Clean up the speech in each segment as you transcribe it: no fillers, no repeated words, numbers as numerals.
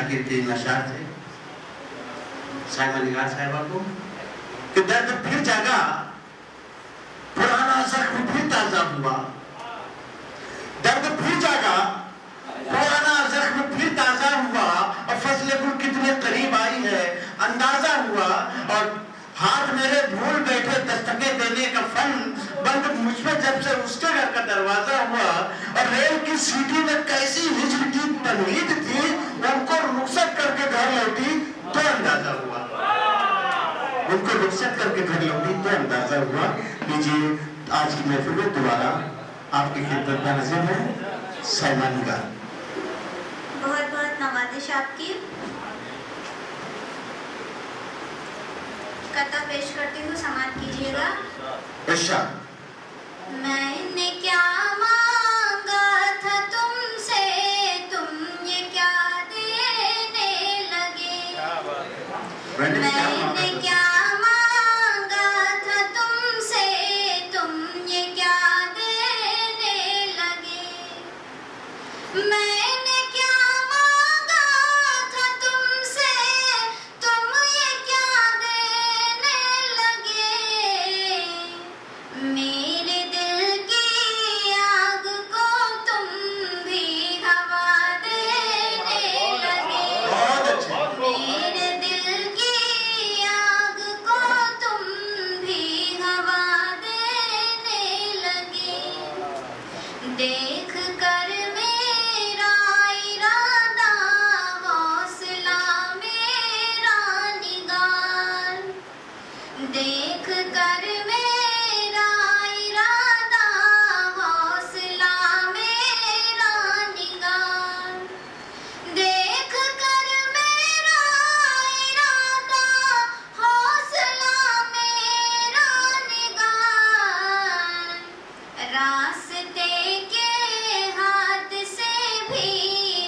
शाकिर के नशार थे साहिबा निगार साहिबा को कि दर्द फिर जागा, पुराना जख्म फिर ताजा हुआ, दर्द फिर जागा, पुराना जख्म फिर ताजा हुआ और फसले गुल कितने करीब आई है अंदाजा हुआ। और हाथ मेरे भूल बैठे दस्तके देने का फन बंद मुझ पे जब से उसके घर का दरवाजा हुआ। और रेल की सीटी में कैसी हिजर की तनवीद थी, उनको रुखसत करके घर लौटी तो अंदाजा हुआ, उनको रुखसत करके घर लौटी तो अंदाजा हुआ। लीजिए आज की महफिल में दोबारा आपकी खिदमत में हाजिर है साहिबा निगार। बहुत बहुत नवाजिश आपकी। कथा पेश करती हूँ, समाप्त कीजिएगा। मैंने क्या मांगा था तुमसे, तुम ये क्या देने लगे। मैंने क्या मांगा था तुमसे, तुम ये क्या देने लगे। मैंने क्या मांगा था तुमसे, तुम ये क्या देने लगे। मेरे दिल की आग को तुम भी हवा देने लगे। मेरे दिल की आग को तुम भी हवा देने लगे। देख कर मेरा इरादा, हौसला मेरा निगार। देख कर मेरा इरादा, हौसला मेरा निगार। देख कर मेरा इरादा, हौसला मेरा निगार। रास्ते के हाथ से भी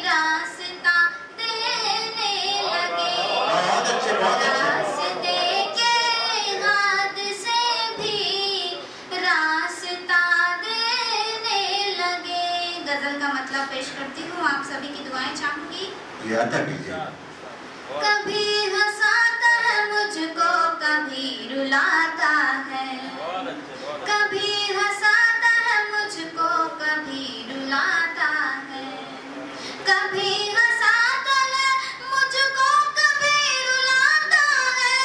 रास्ता देने लगे। रास्ते के हाथ से भी रास्ता देने लगे। गजल का मतलब पेश करती हूँ, आप सभी की दुआएं चाहूंगी। कभी हंसाता है मुझको, कभी रुलाता है। कभी हंसाता है मुझको, कभी रुलाता है। कभी हंसाता है मुझको, कभी रुलाता है।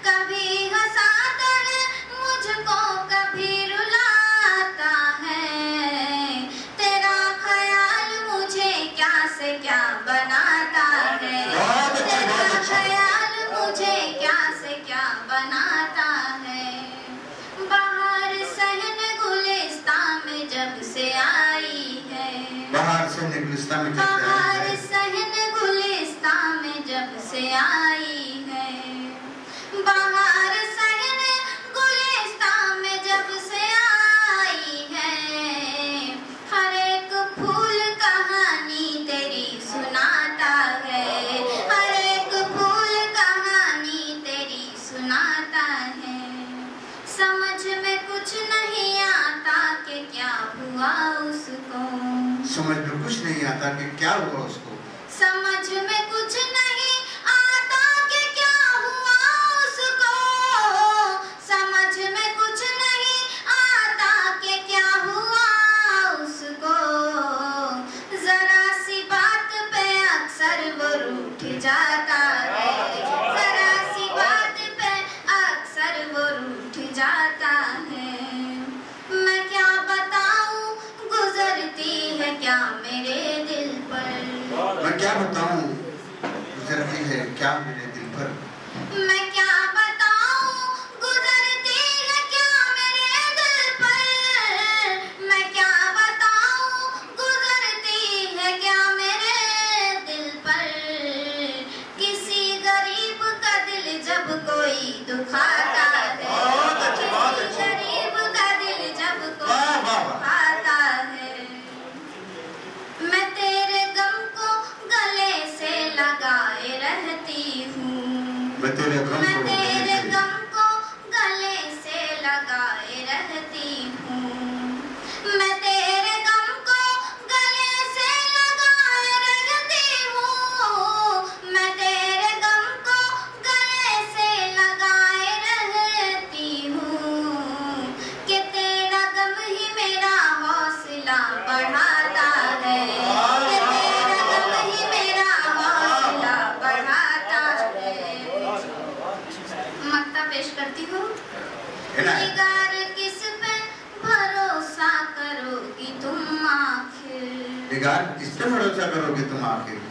कभी हंसाता है मुझको, कभी रुलाता है। तेरा ख्याल मुझे क्या से क्या बनाता है। तेरा ख्याल मुझे क्या से क्या बनाता है। बाहर सहन गुलिस्तान में जब से आई है। बाहर से गुलिस्तान में बाहर सहन गुलिस्तान में जब से आई है। बाहर सहन गुलिस्तान में जब से आई है। हर एक फूल कहानी तेरी सुनाता है। हर एक फूल कहानी तेरी सुनाता है। समझ में कुछ नहीं आता कि क्या हुआ उसको। समझ में कुछ नहीं आता कि क्या हुआ उसको। समझ में कुछ नहीं आता कि क्या हुआ उसको। समझ में कुछ नहीं आता कि क्या हुआ उसको। जरा सी बात पे अक्सर वो रूठ जाता है। जरा सी बात पे अक्सर वो रूठ जाता है। मैं क्या बताऊं, गुजरती है क्या मेरे दिल पर। मैं क्या बताऊं, गुजरती है क्या मेरे दिल पर। मैं क्या बताऊं, गुजरती है क्या मेरे दिल पर। मैं क्या बताऊं, गुजरती है क्या मेरे दिल पर। किसी गरीब का दिल जब कोई दुखाता है। किसी गरीब का दिल जब कोई दुखाता है। मैं तेरे गम को गले से लगाए रहती हूँ। मैं तेरे गम को गले से लगाए रहती हूँ। मैं तेरे गम को गले से लगाए रहती हूँ। यार किस पे भरोसा करोगे तुम आखिर?